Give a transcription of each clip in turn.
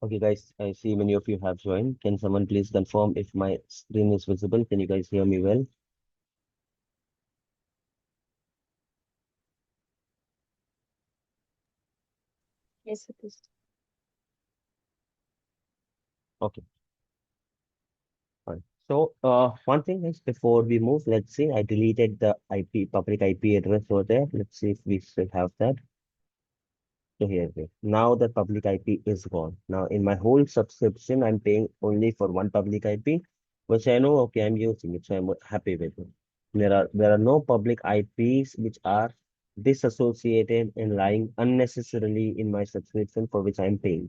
Okay, guys, I see many of you have joined. Can someone please confirm if my screen is visible? Can you guys hear me well? Yes, it is. Okay, fine. So, one thing is before we move, let's see, I deleted the IP, public IP address over there. Let's see if we still have that. So here it is. Now the public IP is gone. Now in my whole subscription, I'm paying only for one public IP, which I know, okay, I'm using it, so I'm happy with it. There are no public IPs which are disassociated and lying unnecessarily in my subscription for which I'm paying.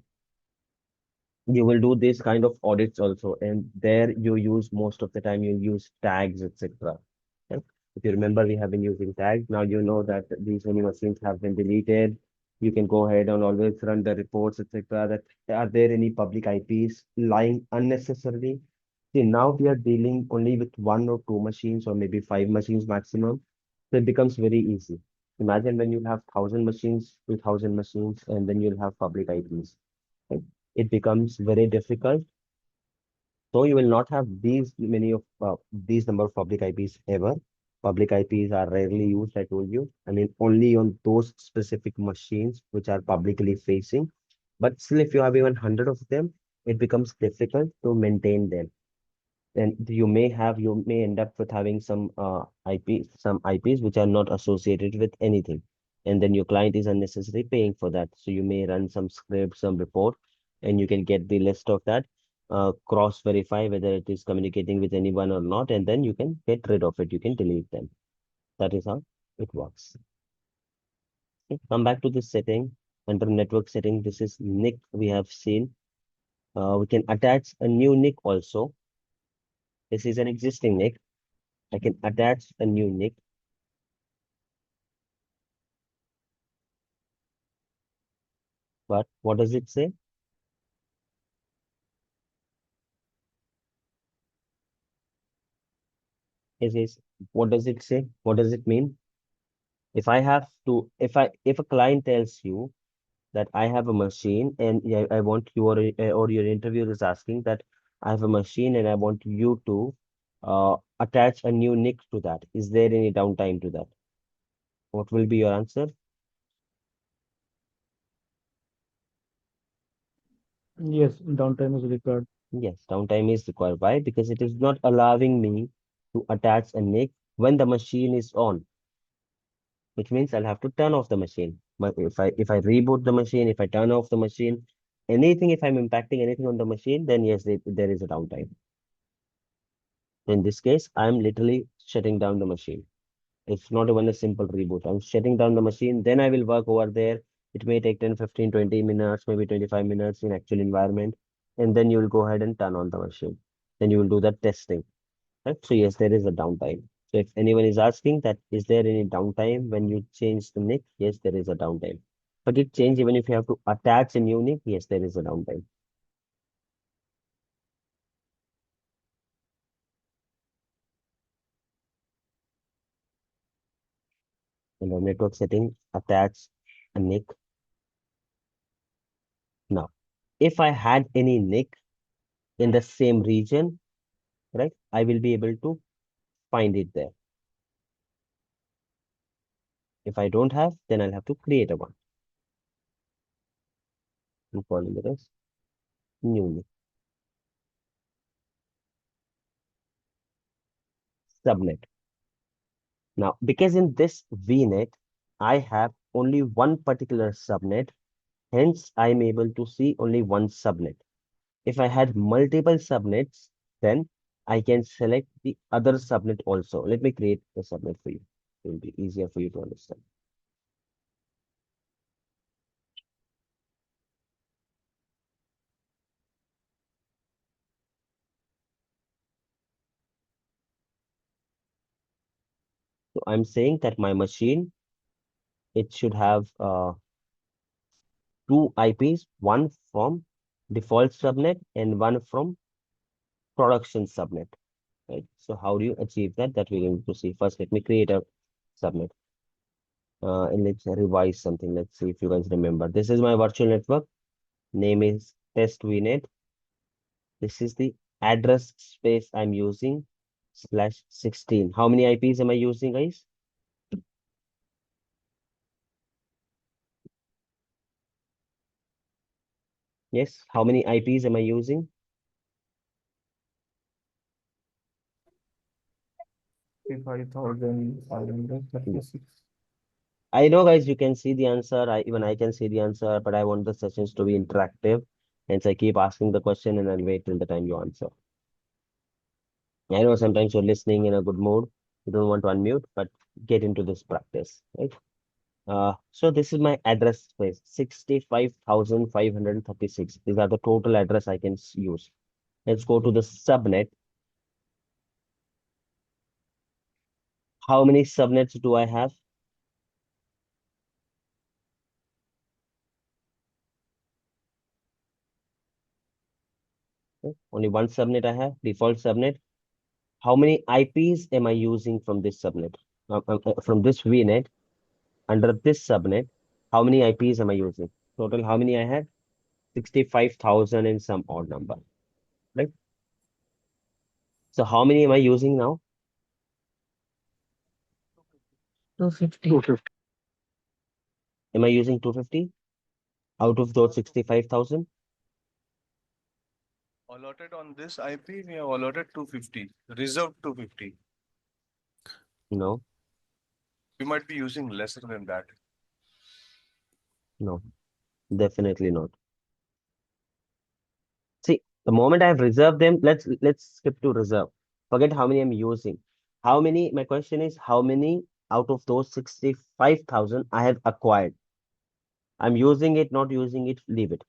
You will do this kind of audits also, and there you use most of the time you use tags, etc. Okay? If you remember, we have been using tags. Now you know that these many machines have been deleted. You can go ahead and always run the reports, etc. That are there any public IPs lying unnecessarily? See, now we are dealing only with one or two machines or maybe five machines maximum. So it becomes very easy. Imagine when you have 1,000 machines, 2,000 machines, and then you'll have public IPs. Right? It becomes very difficult. So you will not have these many of these number of public IPs ever. Public IPs are rarely used, I told you. I mean, only on those specific machines which are publicly facing. But still, if you have even 100 of them, it becomes difficult to maintain them. And you may end up with having some IPs which are not associated with anything. And then your client is unnecessarily paying for that. So you may run some script, some report, and you can get the list of that, cross verify whether it is communicating with anyone or not, and then you can get rid of it. You can delete them. That is how it works. Okay, come back to this setting. Under network setting, this is NIC we have seen. We can attach a new NIC also. This is an existing NIC. I can attach a new NIC. But what does it say? What does it say? What does it mean? If a client tells you that I have a machine and yeah, I want or your interviewer is asking that I have a machine and I want you to attach a new NIC to that. Is there any downtime to that? What will be your answer? Yes, downtime is required. Yes, downtime is required. Why? Because it is not allowing me to attach a NIC when the machine is on, which means I'll have to turn off the machine. But if I reboot the machine, if I turn off the machine, anything, if I'm impacting anything on the machine, then yes, there is a downtime. In this case, I'm literally shutting down the machine. It's not even a simple reboot. I'm shutting down the machine, then I will work over there. It may take 10, 15, 20 minutes, maybe 25 minutes in actual environment. And then you will go ahead and turn on the machine. Then you will do the testing. Right? So yes, there is a downtime. So if anyone is asking that, is there any downtime when you change the NIC? Yes, there is a downtime. But it change even if you have to attach a new NIC, yes, there is a downtime. In the network setting, attach a NIC. Now, if I had any NIC in the same region, right, I will be able to find it there. If I don't have, then I'll have to create a one. I'm calling it as new NIC. Subnet. Now, because in this VNet, I have only one particular subnet. Hence, I'm able to see only one subnet. If I had multiple subnets, then I can select the other subnet also. Let me create a subnet for you. It will be easier for you to understand. So I'm saying that my machine, it should have two IPs, one from default subnet and one from production subnet. Right? So how do you achieve that? That we're going to see. First, let me create a subnet. And let's revise something. Let's see if you guys remember. This is my virtual network. Name is test VNet. This is the address space I'm using, /16. How many IPs am I using, guys? Yes, how many IPs am I using? 55,536. I know, guys, you can see the answer. Even I can see the answer, but I want the sessions to be interactive. Hence, I keep asking the question and I'll wait till the time you answer. I know sometimes you're listening in a good mood. You don't want to unmute, but get into this practice, right? So this is my address space, 65,536. These are the total address I can use. Let's go to the subnet. How many subnets do I have? Okay, only one subnet I have, default subnet. How many IPs am I using from this subnet? From this VNet, under this subnet, how many IPs am I using? Total, how many I have? 65,000 and some odd number, right? So how many am I using now? 250. Am I using 250 out of those 65,000? Allotted on this IP, we have allotted 250, reserved 250. No, We might be using lesser than that. no, definitely not. See, the moment I've reserved them, let's skip to reserve. Forget how many I'm using. How many, my question is, how many out of those 65,000 I have acquired? I'm using it, not using it, leave it.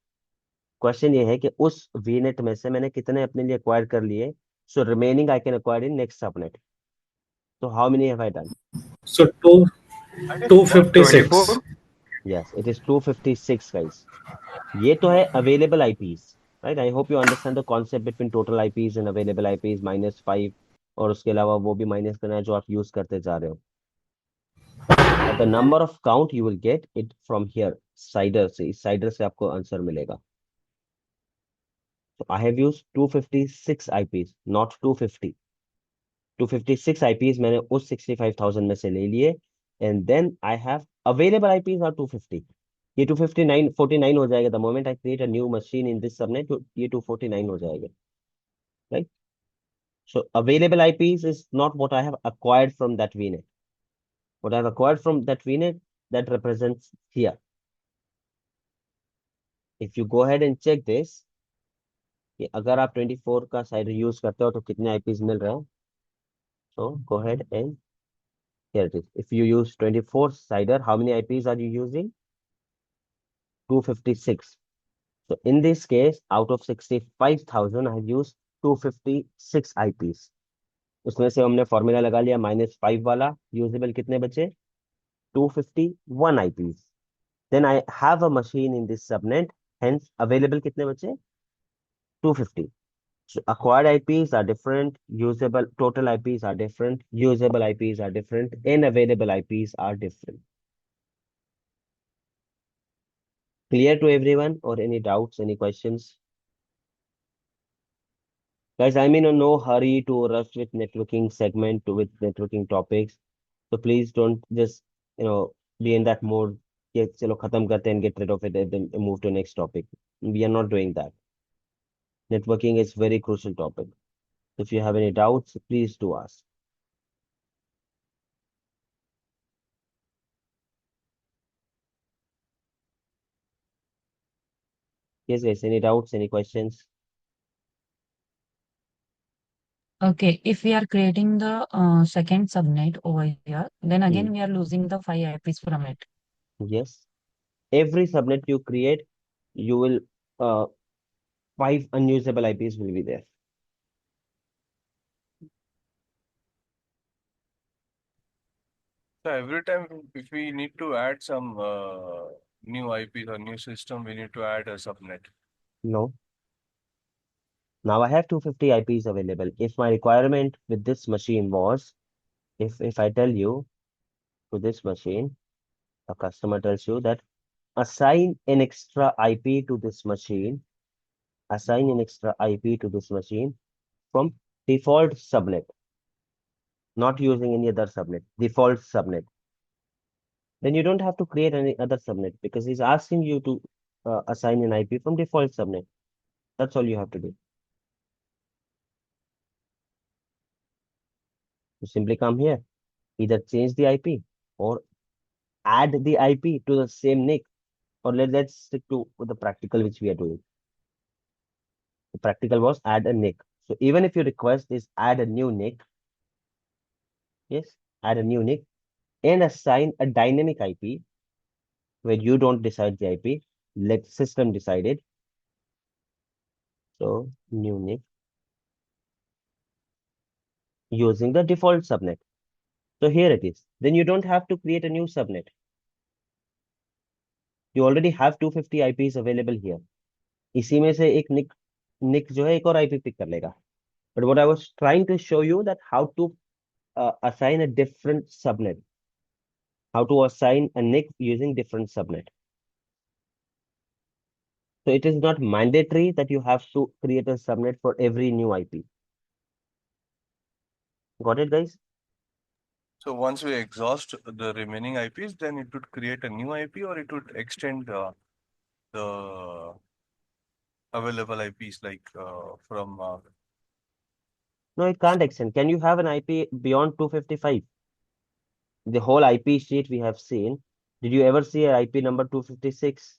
Question ये है कि उस VNet में से मैंने कितने अपने लिए acquire कर लिए, so remaining I can acquire in next subnet. So how many have I done? So two I guess two fifty six. 24. Yes, it is 256, guys. ये तो है available IPs, right? I hope you understand the concept between total IPs and available IPs -5, और उसके अलावा वो भी minus करना है जो आप यूज करते जा रहे हो. But the number of count you will get it from here, cider से, इस cider से आपको आंसर मिलेगा. So I have used 256 IPs, not 250. 256 IPs मैंने उस 65,000 में से ले लिए, and then I have available IPs are 250. ये 259 हो जाएगा. The moment I create a new machine in this subnet, ये 249 हो जाएगा, right? So available IPs is not what I have acquired from that VNet. What I have acquired from that VNet, that represents here. If you go ahead and check this, कि अगर आप 24 का side use करते हो तो कितने IPs मिल रहे हैं. So go ahead and here it is. If you use 24 cider, how many IPs are you using? 256. So in this case, out of 65,000, I have used 256 IPs. उसमें से हमने फॉर्मूला लगा लिया -5 वाला. यूजेबल कितने बचे? 251 IPs. Then I have a machine in this subnet. Hence, available कितने बचे? 250. So acquired IPs are different. Usable total IPs are different. Usable IPs are different. And available IPs are different. Clear to everyone, or any doubts, any questions? Guys, I'm in no hurry to rush with networking segment with networking topics. So please don't just, be in that mode. Get chalo khatam karte and get rid of it and then move to next topic. We are not doing that. Networking is very crucial topic. If you have any doubts, please do ask. Yes, guys, any doubts, any questions? Okay, if we are creating the second subnet over here, then again we are losing the 5 IPs from it. Yes. Every subnet you create, you will, 5 unusable IPs will be there. So every time if we need to add some new IPs or new system, we need to add a subnet. No. Now I have 250 IPs available. If my requirement with this machine was, if I tell you to this machine, a customer tells you that assign an extra IP to this machine assign an extra IP to this machine from default subnet, not using any other subnet, default subnet, then you don't have to create any other subnet because he's asking you to assign an IP from default subnet. That's all you have to do. You simply come here, either change the IP or add the IP to the same NIC, or let's stick to the practical which we are doing. The practical was add a NIC. So even if your request is add a new NIC, yes, add a new NIC and assign a dynamic IP where you don't decide the IP, let system decide it. So new NIC using the default subnet. So here it is. Then you don't have to create a new subnet. You already have 250 IPs available here. इसी में से एक NIC जो है एक और IP pick कर लेगा. But what I was trying to show you that how to assign a different subnet. How to assign a NIC using different subnet. So it is not mandatory that you have to create a subnet for every new IP. Got it, guys? So once we exhaust the remaining IPs, then it would create a new IP or it would extend the available IPs like from. No, it can't extend. Can you have an IP beyond 255? The whole IP sheet we have seen. Did you ever see an IP number 256?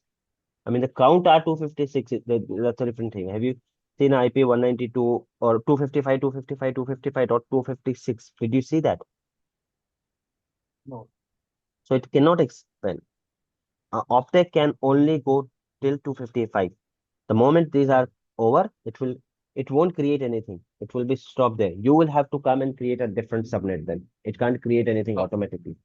I mean, the count are 256. That's a different thing. Have you seen IP 192 or 255, 255, 255.256? Did you see that? No. So it cannot expand. Optec can only go till 255. The moment these are over, it won't create anything. It will be stopped there. You will have to come and create a different subnet then. It can't create anything automatically.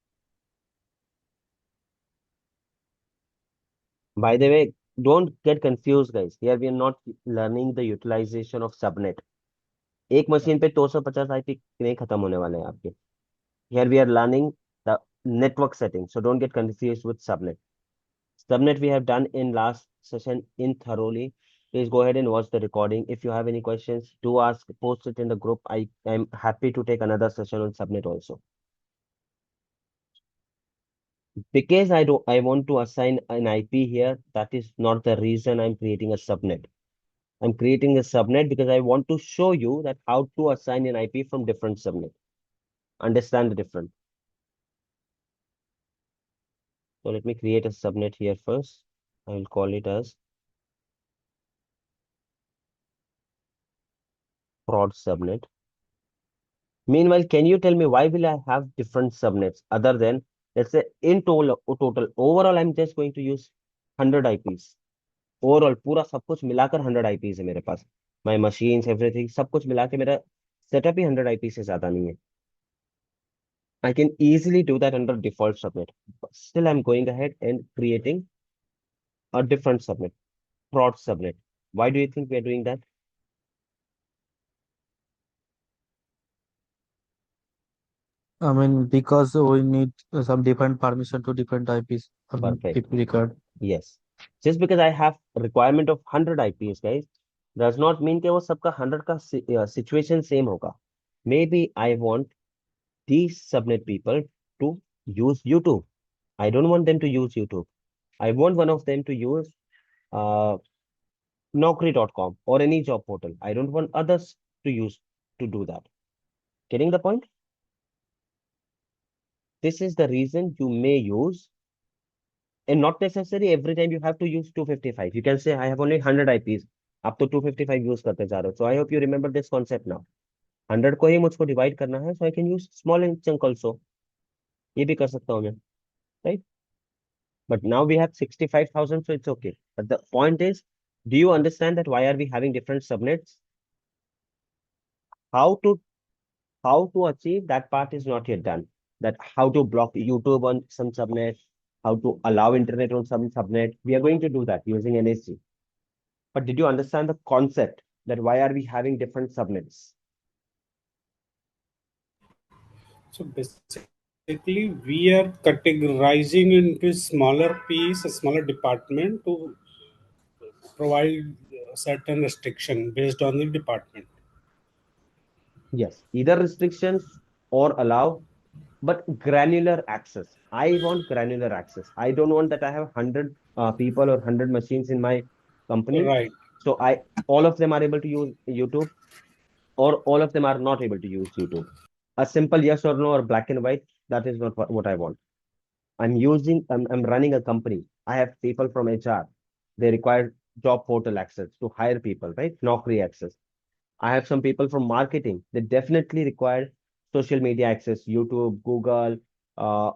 By the way, don't get confused, guys. Here we are not learning the utilization of subnet. एक machine पे 250 IP नहीं खत्म होने वाले हैं आपके. Here we are learning the network settings. So don't get confused with subnet. Subnet we have done in last session in thoroughly. Please go ahead and watch the recording. If you have any questions, do ask, post it in the group. I am happy to take another session on subnet also. Because I want to assign an IP here, that is not the reason I'm creating a subnet. I'm creating a subnet because I want to show you that how to assign an IP from different subnet. Understand the difference. So let me create a subnet here first. I will call it as prod subnet. Meanwhile, can you tell me why will I have different subnets other than, let's say, in total overall, I'm just going to use 100 IPs. Overall, पूरा सब कुछ मिलाकर 100 IPs है मेरे पास. My machines, everything, सब कुछ मिला के मेरा setup ही 100 IP से ज्यादा नहीं है. I can easily do that under default subnet. But still, I'm going ahead and creating a different subnet, prod subnet. Why do you think we are doing that? I mean, because we need some different permission to different IPs. Perfect. If required. Yes. Just because I have requirement of 100 IPs, guys, does not mean कि वो सबका 100 का situation same होगा. Maybe I want these subnet people to use YouTube. I don't want them to use YouTube. I want one of them to use Naukri.com or any job portal. I don't want others to do that. Getting the point? This is the reason you may use, and not necessarily every time you have to use 255. You can say, I have only 100 IPs. आप तो 255 use करते जा रहे हो. So I hope you remember this concept now. 100 को ही मुझको divide करना है, so I can use small in chunk also. ये भी कर सकता हूँ मैं, right? But now we have 65,000, so it's okay. But the point is, do you understand that why are we having different subnets? How to achieve that part is not yet done. That how to block YouTube on some subnet, how to allow internet on some subnet. We are going to do that using NSG. But did you understand the concept that why are we having different subnets? So basically, we are categorizing into a smaller piece, a smaller department to provide certain restriction based on the department. Yes, either restrictions or allow, but granular access. I want granular access. I don't want that I have 100 people or 100 machines in my company. Right. So all of them are able to use YouTube, or all of them are not able to use YouTube. A simple yes or no or black and white, that is not what I want. I'm running a company. I have people from HR. They require job portal access to hire people, right? Naukri access. I have some people from marketing. They definitely require social media access, YouTube, Google, uh,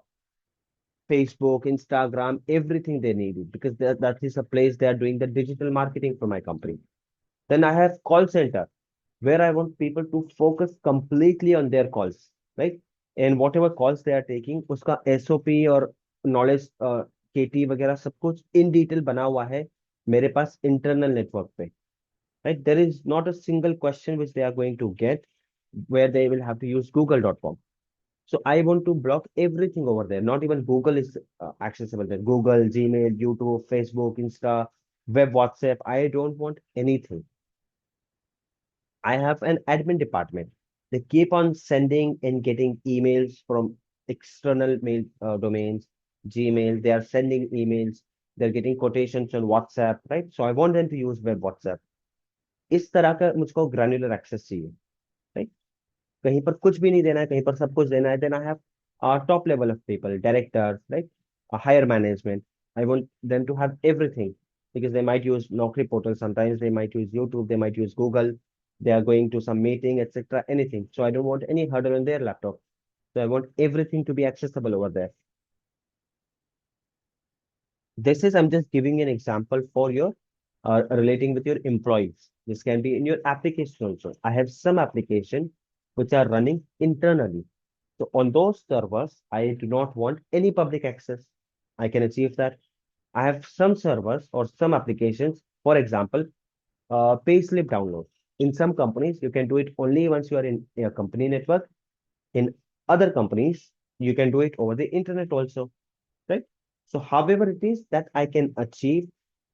Facebook, Instagram, everything they need it, because that is a place they are doing the digital marketing for my company. Then I have call center where I want people to focus completely on their calls, right? And whatever calls they are taking, uska SOP और knowledge KT वगैरह सब कुछ in detail बना हुआ है मेरे पास internal network पे, right? There is not a single question which they are going to get where they will have to use google.com. So I want to block everything over there. Not even Google is accessible there. Google, Gmail, YouTube, Facebook, Insta, web, WhatsApp. I don't want anything. I have an admin department. They keep on sending and getting emails from external mail domains, Gmail. They are sending emails. They're getting quotations on WhatsApp, right? So I want them to use web WhatsApp. इस तरह का मुझको granular access चाहिए, right? कहीं पर कुछ भी नहीं देना है, कहीं पर सब कुछ देना है. Then I have top level of people, directors, right? A higher management. I want them to have everything, because they might use Naukri portal, sometimes they might use YouTube, they might use Google, they are going to some meeting, etc. Anything. So I don't want any hurdle on their laptop. So I want everything to be accessible over there. I'm just giving an example for your relating with your employees. This can be in your application also. I have some application which are running internally. So on those servers, I do not want any public access. I can achieve that. I have some servers or some applications, for example, payslip download. In some companies, you can do it only once you are in a company network. In other companies, you can do it over the internet also, right? So however it is that I can achieve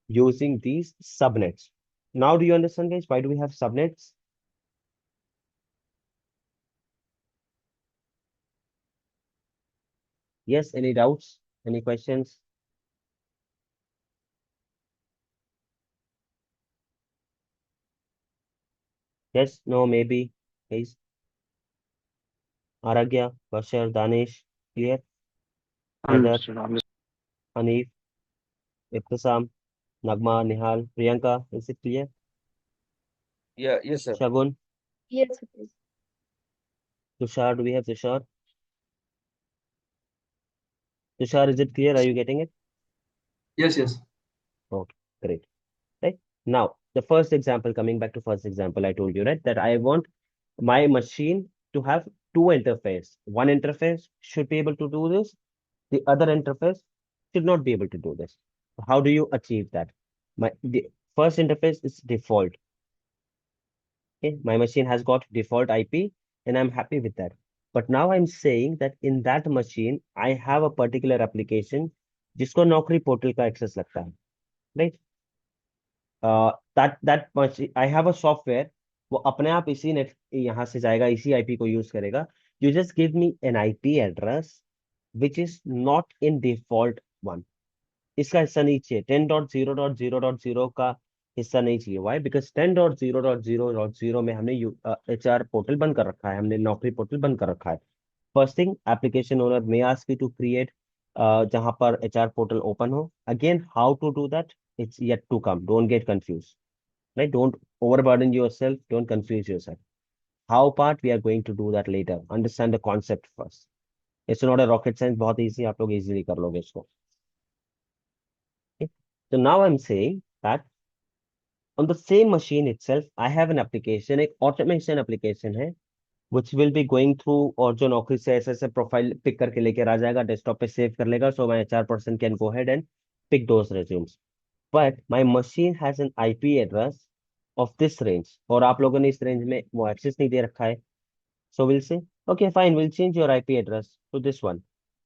using these subnets. Now, do you understand, guys? Why do we have subnets? Yes, any doubts? Any questions? Yes, no, maybe. Guys, Aragya, Bashar, Danish, clear? Heather, Hanif, Ibtisam, Nagma, Nihal, Priyanka, is it clear? Yeah, yes, sir. Shagun, Yes, it is. Tushar, do we have Tushar? Tushar, is it clear? Are you getting it? Yes, yes. Okay, great. Right. Now, the first example, coming back to first example, I told you, right, that I want my machine to have two interface. One interface should be able to do this. The other interface should not be able to do this. How do you achieve that? The first interface is default. Okay, my machine has got default IP and I'm happy with that. But now I'm saying that in that machine, I have a particular application जिसको नौकरी portal का access लगता है, right? That much I have a software, वो अपने आप इसी net यहाँ से जाएगा, इसी आईपी को यूज करेगा. You just give me an IP address which is not in default one. इसका हिस्सा नहीं चाहिए. 10.0.0.0 का हिस्सा नहीं चाहिए. Why? Because 10.0.0.0 में हमने HR पोर्टल बंद कर रखा है, हमने नौकरी पोर्टल बंद कर रखा है. First thing, application owner may ask you to create जहां पर HR पोर्टल ओपन हो. Again, how to do that? It's yet to come. Don't get confused. Right? Don't overburden yourself. Don't confuse yourself. How part we are going to do that later. Understand the concept first. It's not a rocket science. बहुत easy. आप लोग easily कर लोगे इसको. Okay? So now I'm saying that on the same machine itself, I have an application, एक automation application है, which will be going through, और जो नौकरी से ऐसे ऐसे प्रोफाइल पिक करके लेकर आ जाएगा, डेस्कटॉप पे सेव कर लेगा. So my HR person can go ahead and pick those resumes. But my machine has an IP address of this range, और आप लोगों ने इस रेंज में वो एक्सेस नहीं दे रखा है. So we'll say, okay, fine, we'll change your IP address to this one.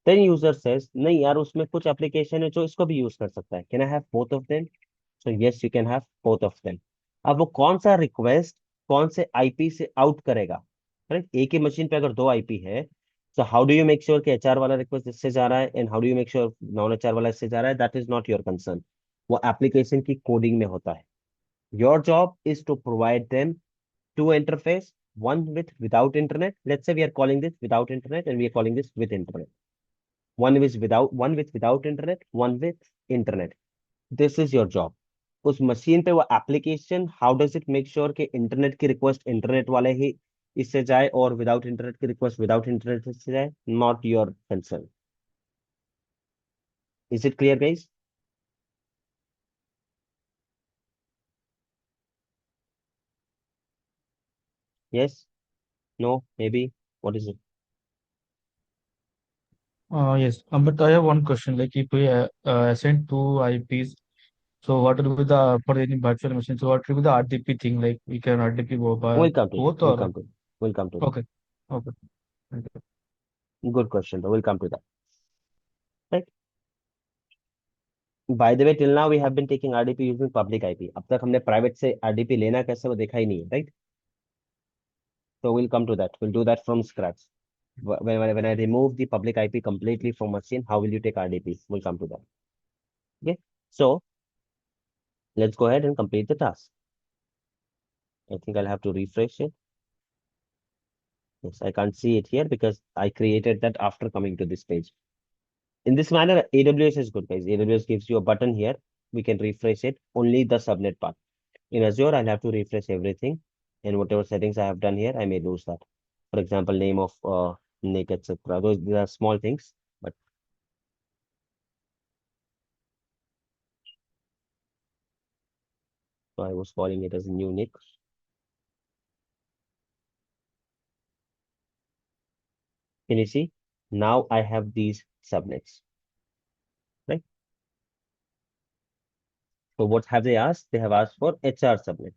Then user says, नहीं यार, उसमें कुछ application है जो इसको भी use कर सकता है. Can I have both of them? So yes, you can have both of them. अब वो कौन सा रिक्वेस्ट कौन से आईपी से आउट करेगा, करेक्ट? एक ही मशीन पे अगर दो आईपी है, so how do you make sure कि एचआर वाला रिक्वेस्ट इससे जा रहा है and how do you make sure non HR वाला इससे जा रहा है? That is not your concern, वो एप्लीकेशन की कोडिंग में होता है। Your job is to provide them two interface, one without internet. Let's say we are calling this without internet and we are calling this with internet. One with without internet, one with internet. This is your job. उस machine पे वो application how does it make sure कि internet की request internet वाले ही इससे जाए और विदाउट इंटरनेट की रिक्वेस्ट विदाउट इंटरनेट से जाए? Not your concern. Is it clear guys? Yes, no, maybe, what is it? Yes, but I have one question. Like, if we assign two IPs, so what will be the for any virtual machine? So what will be the RDP thing? Like, we can RDP by We'll come to it. both We'll or come to it. We'll come to that. okay, okay. Thank you. Good question, though. We'll come to that. Right? By the way, till now we have been taking RDP using public IP. अब तक हमने private से RDP लेना कैसे वो देखा ही नहीं है, right? So we'll come to that. We'll do that from scratch. When I remove the public IP completely from machine, how will you take RDP? We'll come to that. Okay. So let's go ahead and complete the task. I think I'll have to refresh it. Yes, I can't see it here because I created that after coming to this page. In this manner, AWS is good, guys. AWS gives you a button here. We can refresh it, only the subnet part. In Azure, I'll have to refresh everything, and whatever settings I have done here, I may lose that. For example, name of NIC, etc. These are small things, but I was calling it as a new NIC. Can you see? Now I have these subnets, right? So what have they asked? They have asked for HR subnet.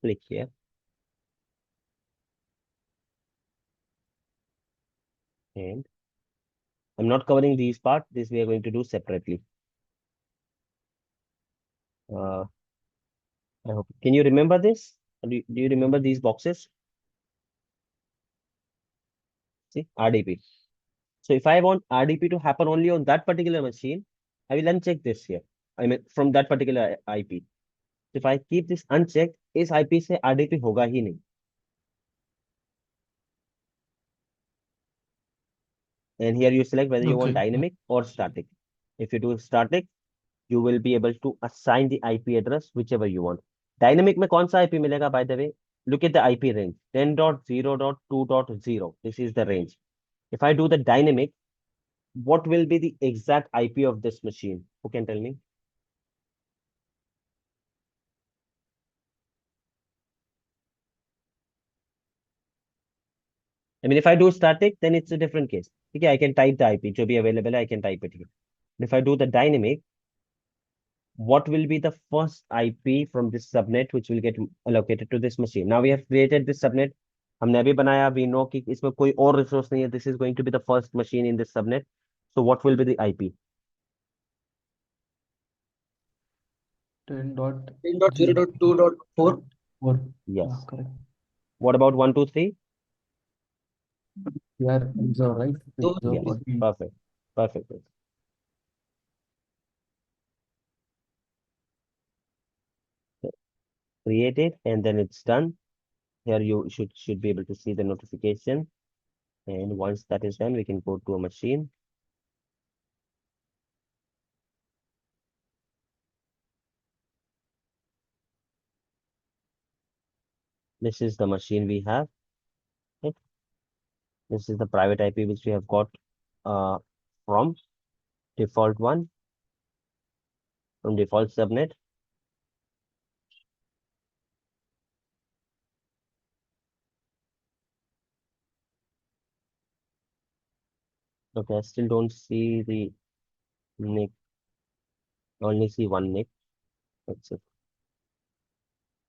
Click here. And I'm not covering these parts. This we are going to do separately. Uh, I hope. Can you remember this? Do you remember these boxes? See, RDP. So if I want RDP to happen only on that particular machine, I will uncheck this here. I mean, from that particular IP. If I keep this unchecked, इस IP से RDP होगा ही नहीं. And here you select whether you want Okay. dynamic or static. If you do static, you will be able to assign the IP address whichever you want. Dynamic में कौन सा IP मिलेगा? By the way, look at the IP range 10.0.2.0. This is the range. If I do the dynamic, what will be the exact IP of this machine? Who can tell me? I mean, if I do static, then it's a different case. Okay, I can type the IP, जो भी available है, I can type it here. If I do the dynamic, what will be the first IP from this subnet which will get allocated to this machine? Now we have created this subnet. हमने अभी बनाया, we know कि इसमें कोई और resource नहीं है. This is going to be the first machine in this subnet. So what will be the IP? 10.0.2.4. 10.0.2.4. Yes. Yeah, correct. What about 1, 2, 3? Yeah, so right. So, So, Yes. Perfect. Perfect. Create it and then it's done. Here you should be able to see the notification. And once that is done, we can go to a machine. This is the machine we have. Okay. This is the private IP which we have got uh, from default one, from default subnet. Okay, I still don't see the NIC. I only see one NIC. That's it.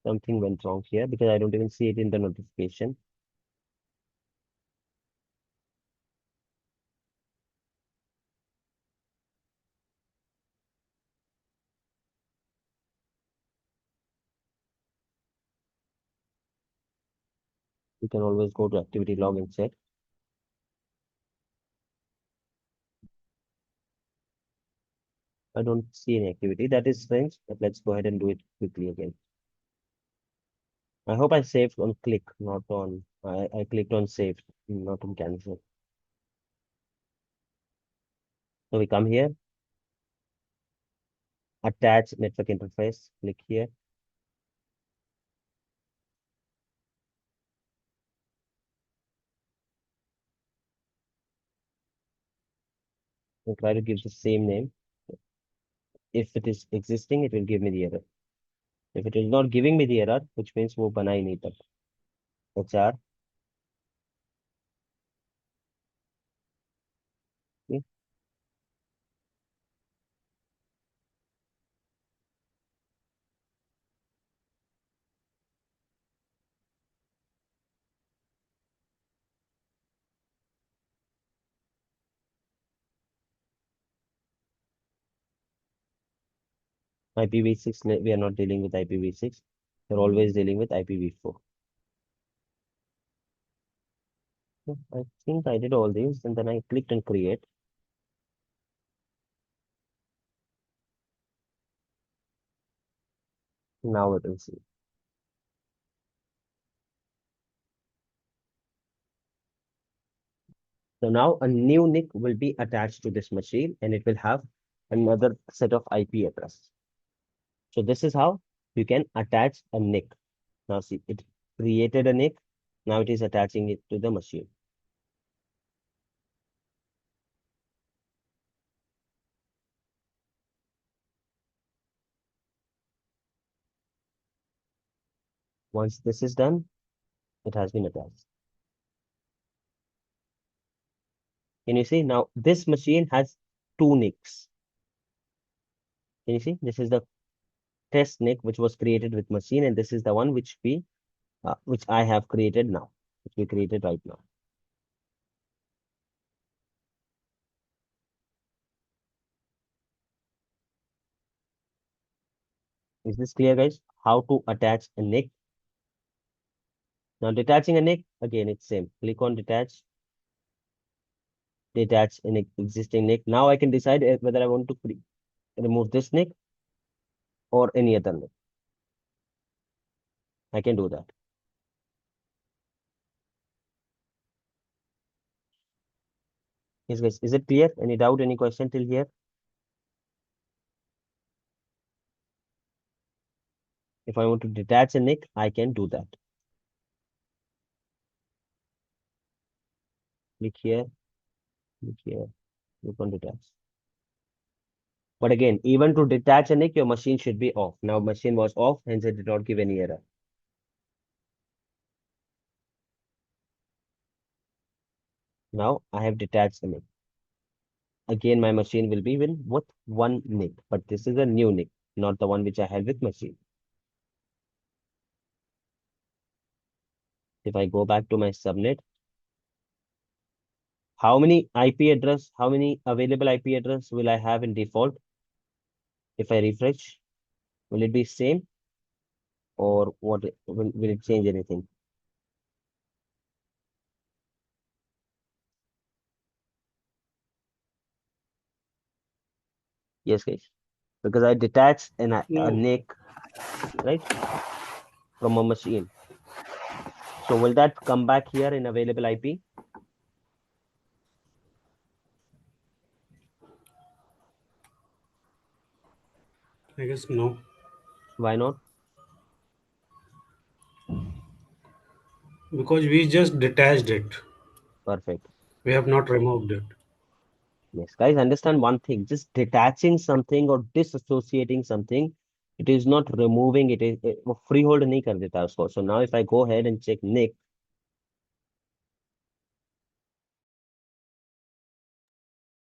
Something went wrong here because I don't even see it in the notification. You can always go to activity log and check. I don't see any activity. That is strange, but let's go ahead and do it quickly again. I hope I saved on click, not on, I clicked on save, not on cancel. So we come here, attach network interface, click here. And try to give the same name. If it is existing, it will give me the error. If it is not giving me the error, which means वो बना ही नहीं तब. HR. Okay. IPv6, we are not dealing with IPv6. We're always dealing with IPv4. So I think I did all these and then I clicked on create. Now it will see. So now a new NIC will be attached to this machine and it will have another set of IP address. So this is how you can attach a NIC. Now see, it created a NIC. Now it is attaching it to the machine. Once this is done, it has been attached. Can you see now this machine has two NICs. Can you see? This is the test NIC which was created with machine, and this is the one which I have created now, which we created right now. Is this clear, guys? How to attach a NIC? Now detaching a NIC, again, it's same. Click on detach an existing NIC. Now I can decide whether I want to remove this NIC or any other NIC. I can do that. Yes, guys, is it clear? Any doubt, any question till here? If I want to detach a NIC, I can do that. Click here, click on detach. But again, even to detach a NIC, your machine should be off. Now machine was off, hence it did not give any error. Now I have detached a NIC. Again, my machine will be with one NIC, but this is a new NIC, not the one which I had with machine. If I go back to my subnet, how many available IP address will I have in default? If I refresh, will it be same or will it change anything? Yes, guys, because I detached a NIC, right, from a machine. So will that come back here in available IP? I guess no. Why not? Because we just detached it. Perfect. We have not removed it. Yes, guys, understand one thing. Just detaching something or disassociating something, it is not removing it. वो freehold नहीं कर देता उसको. So now if I go ahead and check NIC,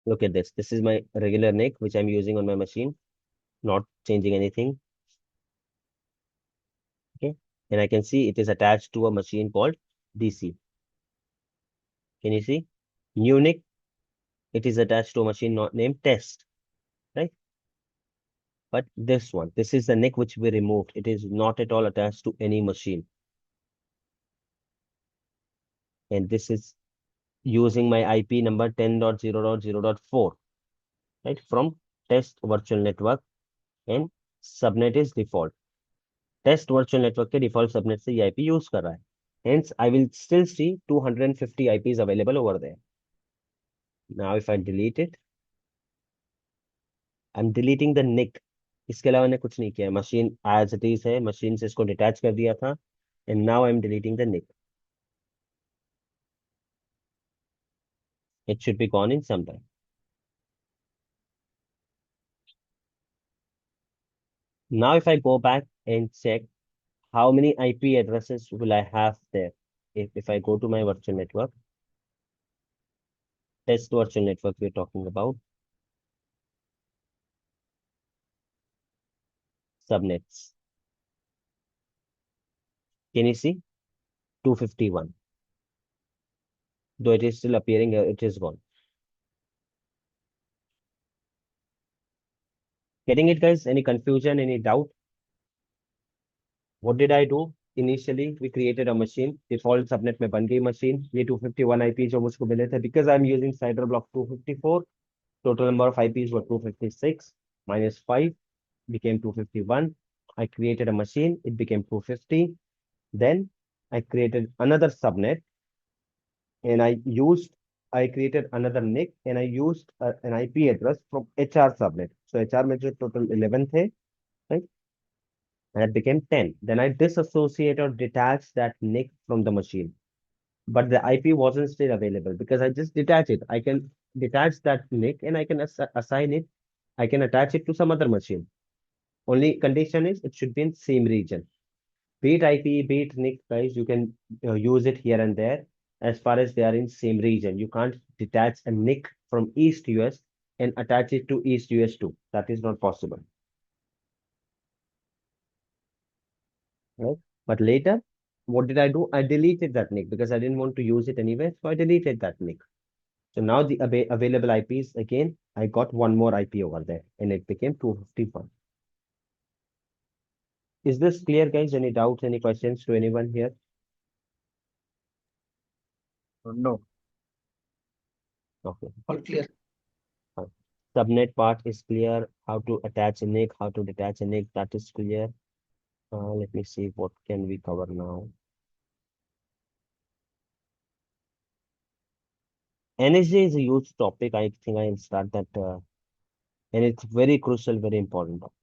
look at this. This is my regular NIC which I'm using on my machine, not changing anything. Okay, and I can see it is attached to a machine called DC. Can you see? New NIC, it is attached to a machine not named test, right? But this one, this is the NIC which we removed. It is not at all attached to any machine. and this is using my IP number 10.0.0.4, right? From test virtual network, and subnet is default. Test virtual network के default subnet से ये IP use कर रहा है. Hence, I will still see 250 IPs available over there. Now, if I delete it, I'm deleting the NIC. इसके अलावा मैंने कुछ नहीं किया. मशीन as it is है, मशीन से इसको डिटैच कर दिया था, and now I'm deleting the NIC. It should be gone in some time. Now, if I go back and check how many IP addresses will I have there, if I go to my virtual network, test virtual network we're talking about, subnets. Can you see? 251. Though it is still appearing, it is gone. Getting it, guys? Any confusion, any doubt? What did I do? Initially, we created a machine. Default subnet में बन गई machine. ये 251 IP जो मुझको मिले थे, because I'm using CIDR block 254. Total number of IPs were 256 minus 5 became 251. I created a machine. It became 250. Then I created another subnet, and I created another NIC, and I used an IP address from HR subnet. So HR में जो total 11 थे, right? And it became 10. Then I disassociate or detach that NIC from the machine. But the IP wasn't still available because I just detach it. I can detach that NIC and I can assign it. I can attach it to some other machine. Only condition is it should be in same region. Be it IP, be it NIC, guys, you can use it here and there as far as they are in same region. You can't detach a NIC from East US and attach it to East US too. That is not possible. Right? But later, what did I do? I deleted that NIC because I didn't want to use it anyway. So I deleted that NIC. So now the available IPs, again, I got one more IP over there and it became 251. Is this clear, guys? Any doubts, any questions to anyone here? No. Okay. All clear. Fine. Subnet part is clear. How to attach a NIC, how to detach a NIC, that is clear. Let me see what can we cover now. NSJ is a huge topic. I think I'll start that, and it's very crucial, very important topic.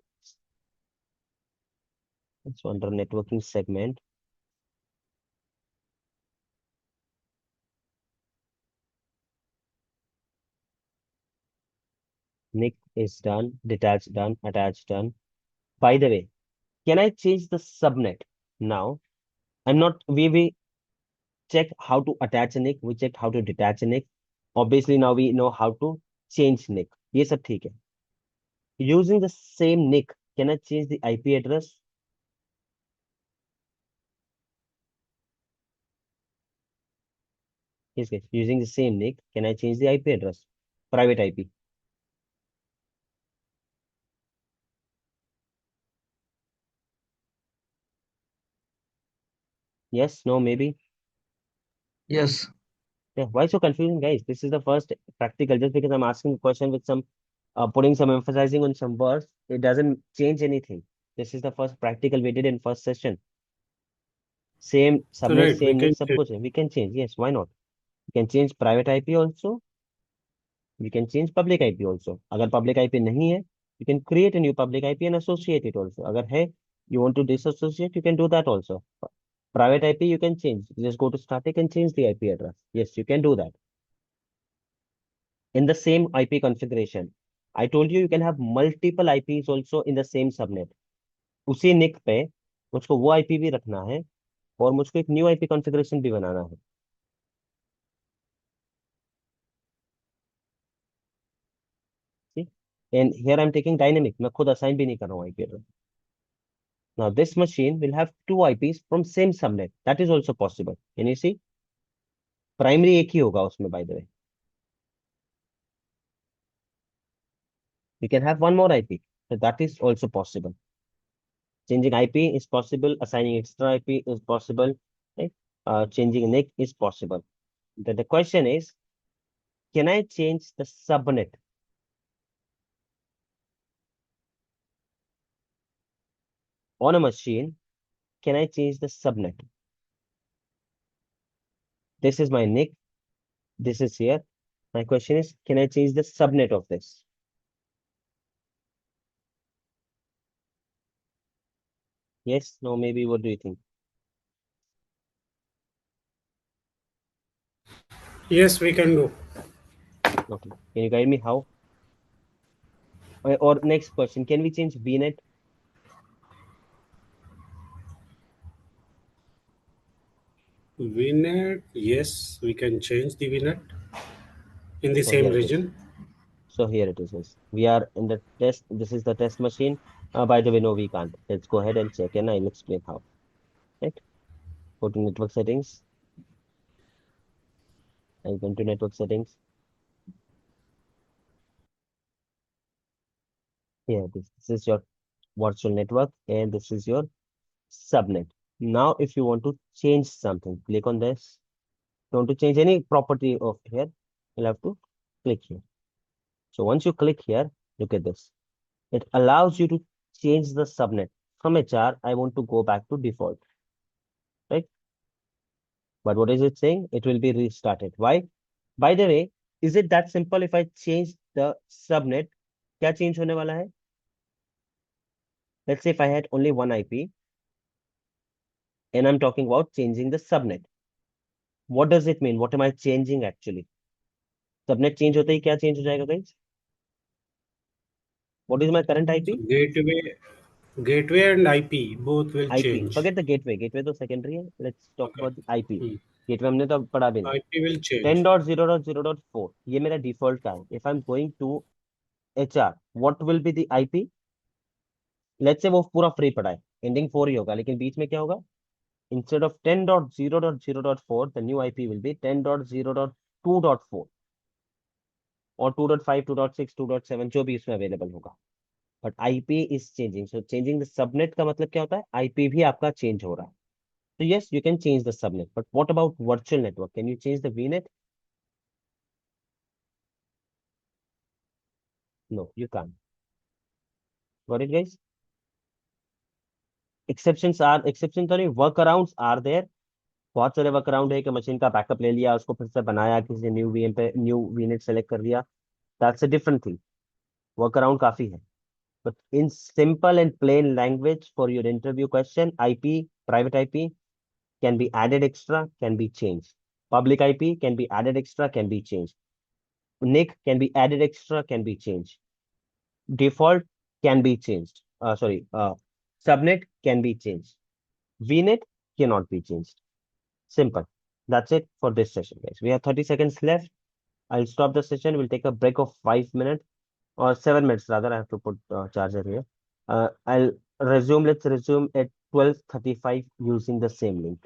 So under networking segment, NIC is done, detach done, attach done. By the way, can I change the subnet now? We check how to attach a NIC, we checked how to detach a NIC. Obviously, now we know how to change NIC. ये सब ठीक है. Using the same NIC, can I change the IP address? Yes, guys. Using the same NIC, can I change the IP address? Private IP. Yes, no, maybe. Yes. Yeah, why so confusing, guys? This is the first practical. Just because I'm asking a question with some putting some emphasizing on some words, it doesn't change anything. This is the first practical we did in first session. Same subnet, Right, we same NIC, can सब check. कुछ है. We can change. Yes, why not? We can change private IP also. We can change public IP also. अगर public IP नहीं है, you can create a new public IP and associate it also. अगर है, you want to disassociate, you can do that also. Private IP you can change. Just go to static and change the IP address. Yes, you can do that. In the same IP configuration, I told you you can have multiple IPs also in the same subnet. उसी NIC पे मुझको वो IP भी रखना है और मुझको एक न्यू IP configuration भी बनाना है. See? And here I'm taking dynamic. मैं खुद assign भी नहीं कर रहा हूँ IP address. Now this machine will have two IPs from same subnet. That is also possible. Can you see? Primary एक ही होगा उसमें, by the way. You can have one more IP. So that is also possible. Changing IP is possible. Assigning extra IP is possible. Right? Changing NIC is possible. The question is, can I change the subnet on a machine? Can I change the subnet? This is my NIC. This is here. My question is, can I change the subnet of this? Yes, no, maybe. What do you think? Yes, we can do. Okay. Can you guide me how? Or next question, can we change VNet? VNet, yes, we can change the VNet in the So same here it is. region. So here it is. Yes. We are in the test. This is the test machine. By the way, no, we can't. Let's go ahead and check, and I'll explain how. Right? Go to network settings. I'll go to network settings. Here, this is your virtual network, and this is your subnet. Now, if you want to change something, click on this. If you want to change any property of here, you'll have to click here. So once you click here, look at this. It allows you to change the subnet. From HR, I want to go back to default, right? But what is it saying? It will be restarted. Why? By the way, is it that simple if I change the subnet? क्या change होने वाला है? Let's say if I had only one IP and I'm talking about changing the subnet. What does it mean? What am I changing actually? Subnet change होते ही क्या change हो जाएगा guys? What is my current So IP? gateway and IP both will IP. change. Forget the gateway. Gateway तो secondary है. Let's talk Okay. about the IP. Gateway हमने तो अब पढ़ा भी नहीं. IP will change. 10.0.0.4 ये मेरा default का है. If I'm going to HR, what will be the IP? Let's say वो पूरा free पड़ा है. Ending 4 ही होगा. लेकिन बीच में क्या होगा? Instead of 10.0.0.4, the new IP will be 10.0.2.4 और 2.5, 2.6, 2.7 जो भी इसमें अवेलेबल होगा. But IP is changing. So changing the subnet का मतलब क्या होता है? आईपी भी आपका चेंज हो रहा है. So yes, you can change the subnet, but what about virtual network? Can you change the VNet? No, you can't. Got it, guys? Exceptions sorry, workarounds are there. बहुत सारे वर्कअराउंड है कि machine का backup ले लिया, उसको फिर से बनाया, किसी न्यू वीएम पे न्यू वीनेट सेलेक्ट कर दिया. That's a different thing. Workaround काफी है. But in simple and plain language for your interview question, IP, private IP can be added extra, can be changed. Public IP can be added extra, can be changed. NIC can be added extra, can be changed. Default can be changed. Subnet can be changed. VNet cannot be changed. Simple. That's it for this session, guys. We have 30 seconds left. I'll stop the session. We'll take a break of 5 minutes or 7 minutes rather. I have to put charger here. I'll resume. Let's resume at 12:35 using the same link.